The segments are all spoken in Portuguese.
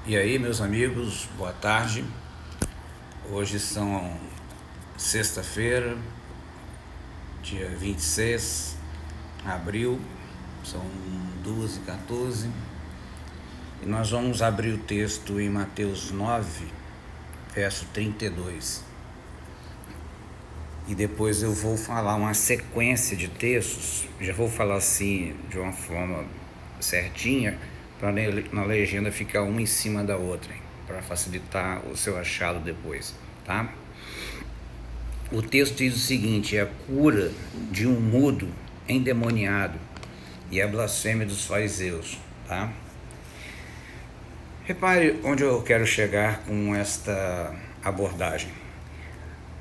E aí, meus amigos, boa tarde. Hoje são sexta-feira, dia 26 de abril, são 2h14, e nós vamos abrir o texto em Mateus 9, verso 32. E depois eu vou falar uma sequência de textos, já vou falar assim de uma forma certinha, para na legenda ficar uma em cima da outra, para facilitar o seu achado depois, tá? O texto diz o seguinte: é a cura de um mudo endemoniado e a blasfêmia dos fariseus, tá? Repare onde eu quero chegar com esta abordagem.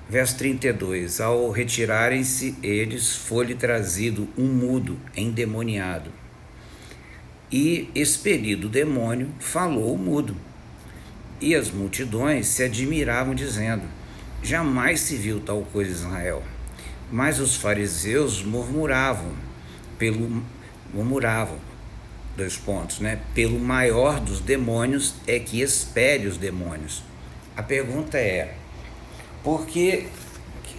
Verso 32: ao retirarem-se eles, foi-lhe trazido um mudo endemoniado, e, expelido o demônio, falou o mudo. E as multidões se admiravam, dizendo: jamais se viu tal coisa em Israel. Mas os fariseus murmuravam, pelo maior dos demônios é que expele os demônios. A pergunta é: por que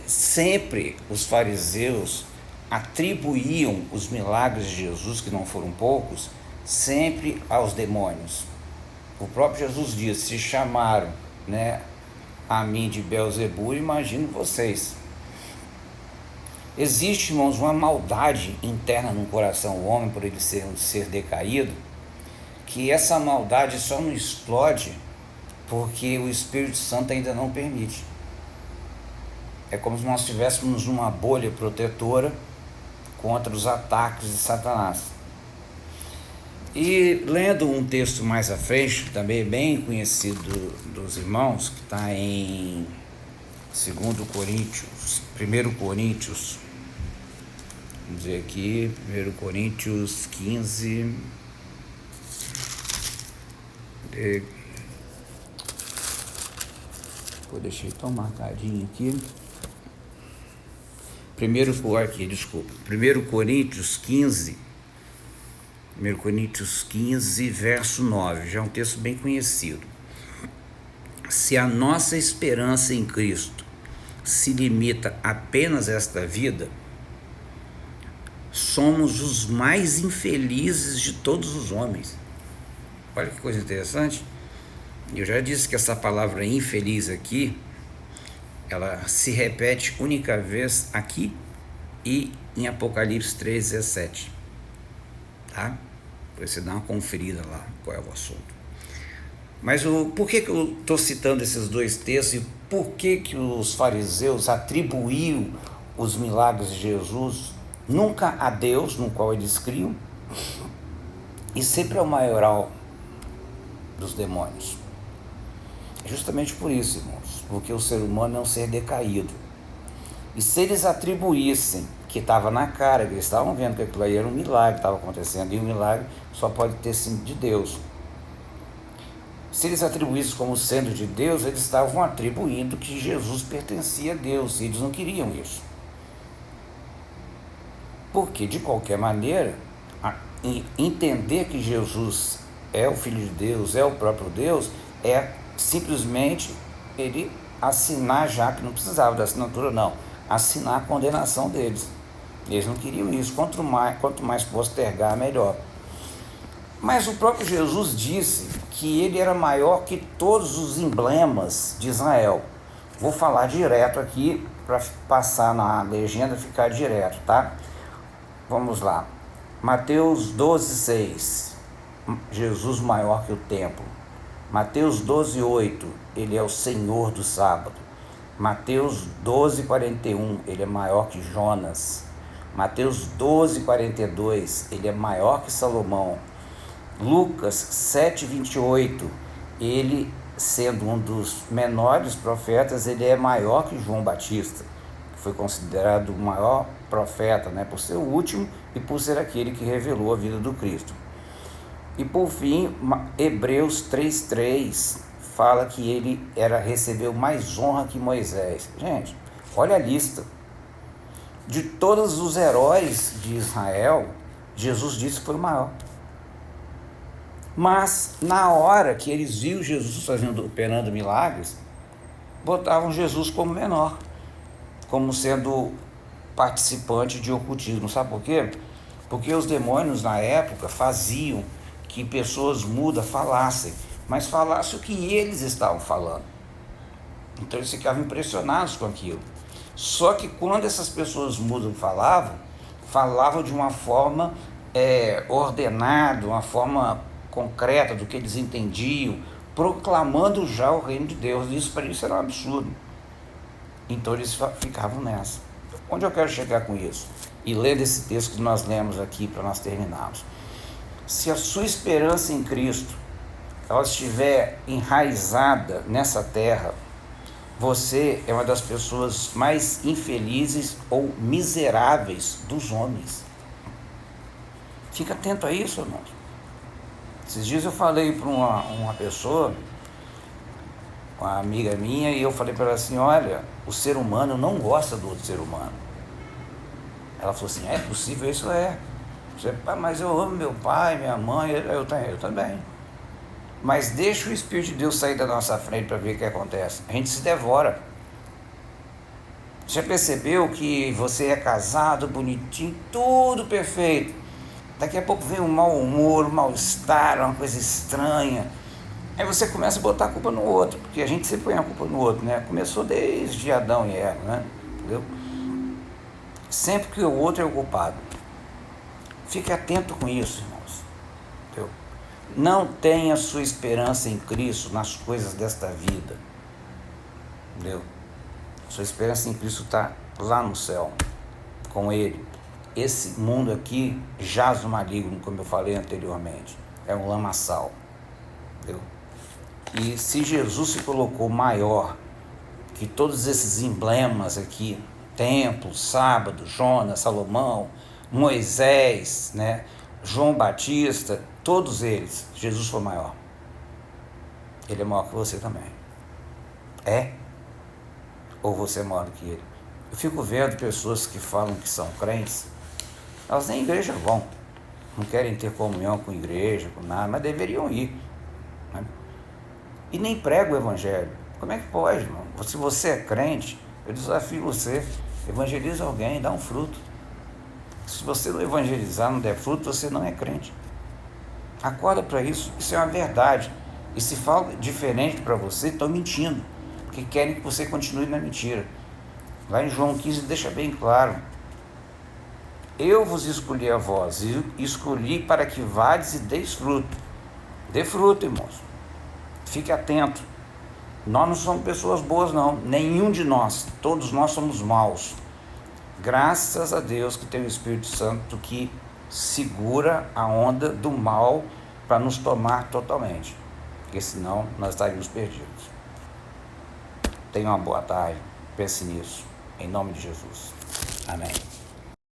sempre os fariseus atribuíam os milagres de Jesus, que não foram poucos, sempre aos demônios? O próprio Jesus disse: se chamaram, a mim de Beelzebu, imagino vocês. Existe, irmãos, uma maldade interna no coração do homem, por ele ser decaído, que essa maldade só não explode porque o Espírito Santo ainda não permite. É como se nós estivéssemos numa bolha protetora contra os ataques de Satanás. E lendo um texto mais à frente, também bem conhecido dos irmãos, que está em 1 Coríntios, vamos dizer aqui, 1 Coríntios 15, deixei tão marcadinho aqui, 1 Coríntios 15, verso 9, já é um texto bem conhecido. Se a nossa esperança em Cristo se limita apenas a esta vida, somos os mais infelizes de todos os homens. Olha que coisa interessante. Eu já disse que essa palavra infeliz aqui, ela se repete única vez aqui e em Apocalipse 3:17. Tá? Depois você dá uma conferida lá qual é o assunto. Mas por que eu estou citando esses dois textos e por que os fariseus atribuíam os milagres de Jesus nunca a Deus, no qual eles criam, e sempre ao maioral dos demônios? É justamente por isso, irmãos, porque o ser humano é um ser decaído. E se eles atribuíssem, que estava na cara, que eles estavam vendo que aquilo aí era um milagre que estava acontecendo, e o milagre só pode ter sido de Deus. Se eles atribuíssem como sendo de Deus, eles estavam atribuindo que Jesus pertencia a Deus, e eles não queriam isso. Porque, de qualquer maneira, entender que Jesus é o Filho de Deus, é o próprio Deus, é simplesmente ele assinar, já que não precisava da assinatura, não, assinar a condenação deles. Eles não queriam isso. Quanto mais postergar, melhor. Mas o próprio Jesus disse que ele era maior que todos os emblemas de Israel. Vou falar direto aqui, para passar na legenda, ficar direto, tá? Vamos lá. Mateus 12:6, Jesus maior que o templo. Mateus 12:8, ele é o Senhor do sábado. Mateus 12:41, ele é maior que Jonas. Mateus 12:42, ele é maior que Salomão. Lucas 7:28, ele, sendo um dos menores profetas, ele é maior que João Batista, que foi considerado o maior profeta, por ser o último e por ser aquele que revelou a vida do Cristo. E por fim, Hebreus 3:3 fala que ele recebeu mais honra que Moisés. Gente, olha a lista. De todos os heróis de Israel, Jesus disse que foi o maior. Mas na hora que eles viam Jesus operando milagres, botavam Jesus como menor, como sendo participante de ocultismo. Sabe por quê? Porque os demônios na época faziam que pessoas mudas falassem, mas falassem o que eles estavam falando. Então eles ficavam impressionados com aquilo. Só que quando essas pessoas mudas falavam de uma forma ordenada, uma forma concreta do que eles entendiam, proclamando já o reino de Deus. Isso para eles era um absurdo. Então eles ficavam nessa. Onde eu quero chegar com isso? E lendo esse texto que nós lemos aqui para nós terminarmos. Se a sua esperança em Cristo ela estiver enraizada nessa terra, você é uma das pessoas mais infelizes ou miseráveis dos homens. Fica atento a isso, irmãos. Esses dias eu falei para uma pessoa, uma amiga minha, e eu falei para ela assim, olha, o ser humano não gosta do outro ser humano. Ela falou assim, é possível? Isso é. Mas eu amo meu pai, minha mãe, eu também. Mas deixa o Espírito de Deus sair da nossa frente para ver o que acontece. A gente se devora. Já percebeu que você é casado, bonitinho, tudo perfeito. Daqui a pouco vem um mau humor, um mal-estar, uma coisa estranha. Aí você começa a botar a culpa no outro, porque a gente sempre põe a culpa no outro, né? Começou desde Adão e Eva, né? Entendeu? Sempre que o outro é o culpado. Fique atento com isso, irmãos. Entendeu? Não tenha sua esperança em Cristo nas coisas desta vida. Entendeu? Sua esperança em Cristo está lá no céu, com Ele. Esse mundo aqui jaz no maligno, como eu falei anteriormente. É um lamaçal. Entendeu? E se Jesus se colocou maior que todos esses emblemas aqui, templo, sábado, Jonas, Salomão, Moisés, né, João Batista, todos eles, Jesus foi maior. Ele é maior que você também. É? Ou você é maior do que ele? Eu fico vendo pessoas que falam que são crentes, elas nem igreja vão, não querem ter comunhão com igreja, com nada, mas deveriam ir, né? E nem pregam o evangelho. Como é que pode, irmão? Se você é crente, eu desafio você, evangeliza alguém, dá um fruto. Se você não evangelizar, não der fruto, você não é crente. Acorda para isso, isso é uma verdade. E se fala diferente para você, estão mentindo, porque querem que você continue na mentira. Lá em João 15 deixa bem claro, eu vos escolhi a vós, e escolhi para que vades e deis fruto. Dê fruto, irmãos. Fique atento. Nós não somos pessoas boas, não. Nenhum de nós. Todos nós somos maus. Graças a Deus que tem o Espírito Santo que segura a onda do mal para nos tomar totalmente. Porque senão nós estaríamos perdidos. Tenha uma boa tarde. Pense nisso. Em nome de Jesus. Amém.